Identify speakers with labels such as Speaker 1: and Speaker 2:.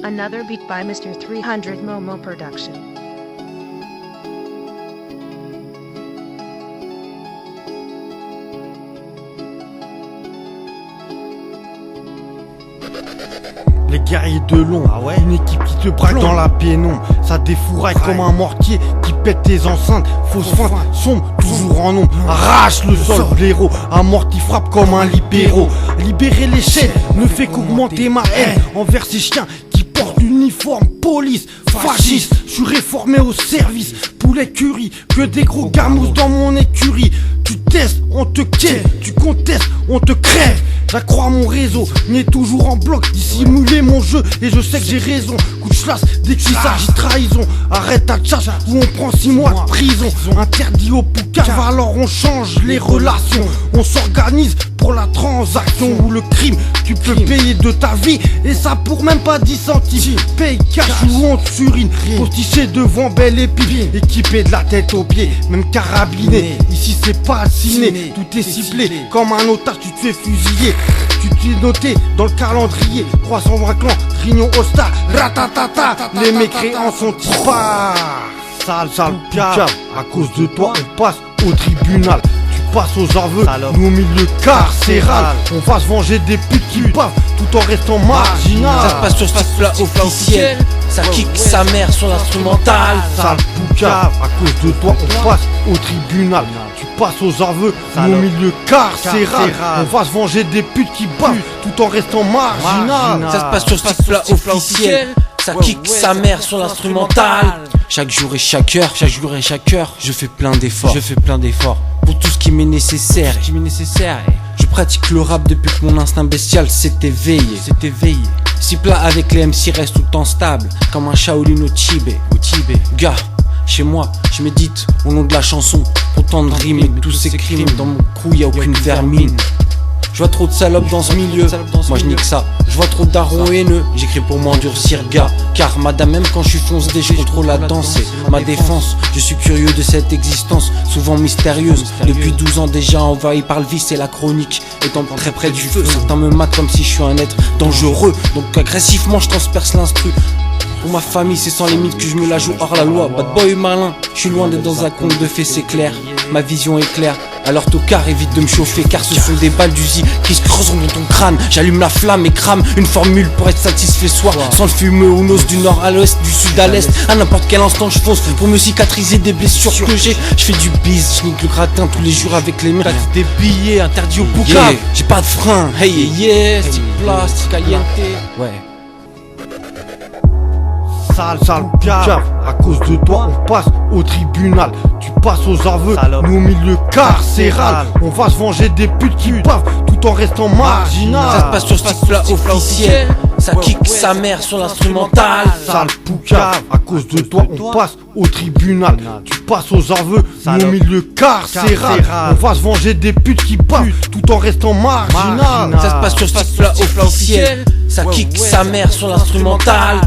Speaker 1: Another beat by Mr. 300 Momo Production.
Speaker 2: Les guerriers de l'ombre, une équipe qui te braque dans la pénombre. Ça défouraille comme un mortier qui pète tes enceintes. Fausse feinte, sombre, toujours en ombre. Arrache le sol, blaireau. Un mort qui frappe comme un libéraux. Libérer les chaînes ne fait qu'augmenter ma haine envers ces chiens qui portent l'uniforme police. Fasciste, je suis réformé au service. Pour l'écurie, que des gros garmous dans mon écurie. Tu testes, on te ken, tu contestes, on te crève. J'accrois mon réseau, mais toujours en bloc, dissimuler mon jeu, et je sais que j'ai raison. Coup de chlasse, dès qu'il s'agit de trahison. Arrête ta chasse, ou on prend 6 mois de prison. Interdit au poucave, alors on change les relations. On s'organise pour la transaction ou le crime. Tu peux payer de ta vie, et ça pour même pas 10 centimes. Paye cash ou on te surine, postiché devant belle épine. Équipé de la tête aux pieds, même carabiné. Ici c'est pas ciné, tout est ciblé. Comme un otage, tu te fais fusiller. Tu t'es noté dans le calendrier. 320 clans, Grignon Osta, ratatata. Les mécréants sont pas. Sale piave, à cause de toi on passe au tribunal. Tu passes aux aveux, nous au milieu carcéral. On va se venger des putes qui bavent tout en restant marginal.
Speaker 3: Ça passe sur ce plat officiel, ça kick sa mère sur l'instrumental.
Speaker 2: Sale poucave, à cause de toi on passe au tribunal. Tu passes aux aveux, nous au milieu carcéral. On va se venger des putes qui bavent tout en restant marginal.
Speaker 3: Ça se passe sur ce plat officiel, ça kick sa mère sur l'instrumental. Chaque jour et chaque heure, je fais plein d'efforts, pour tout ce qui m'est nécessaire. Je pratique le rap depuis que mon instinct bestial s'est éveillé. Si plat avec les MC reste tout le temps stable, comme un Shaolin au Tibet. Gars, chez moi, je médite au nom de la chanson. Autant de rimes et de tous ces crimes. Dans mon crew y'a aucune vermine. Je vois trop de salopes dans ce milieu, moi je nique ça. Je vois trop d'arons haineux, j'écris pour m'endurcir gars. Car madame, même quand je suis foncé, je contrôle la danse et ma défense. Je suis curieux de cette existence, souvent mystérieuse. Depuis 12 ans déjà envahi par le vice et la chronique. Étant très près du feu, certains me matent comme si je suis un être dangereux. Donc agressivement je transperce l'instru. Pour ma famille c'est sans limite que je me la joue hors la loi. Bad boy malin, je suis loin d'être dans un conte de fées, c'est clair. Ma vision est claire, alors tocard évite de me chauffer. Car ce sont des balles d'Uzi qui se creuseront dans ton crâne. J'allume la flamme et crame une formule pour être satisfait soir. Sans le fumeux ou n'ose du nord à l'ouest, du sud à l'est. À n'importe quel instant je fonce pour me cicatriser des blessures que j'ai. Je fais du bise, je nique le gratin tous les jours avec les miens. Des billets interdits au poucave, j'ai pas de frein. Hey yeah, stick place, caliente. Ouais.
Speaker 2: Sale piave, à cause de toi on passe au tribunal. Tu passes aux aveux, nous au milieu carcéral. On va se venger des putes qui bavent tout en restant marginal.
Speaker 3: Ça se passe sur ce plat officiel, ça kick sa mère sur l'instrumental.
Speaker 2: Sale poucave, à cause de toi on passe au tribunal. Tu passes aux aveux, nous au milieu carcéral. On va se venger des putes qui bavent tout en restant marginal.
Speaker 3: Ça se passe sur ce plat officiel, ça kick sa mère sur l'instrumental.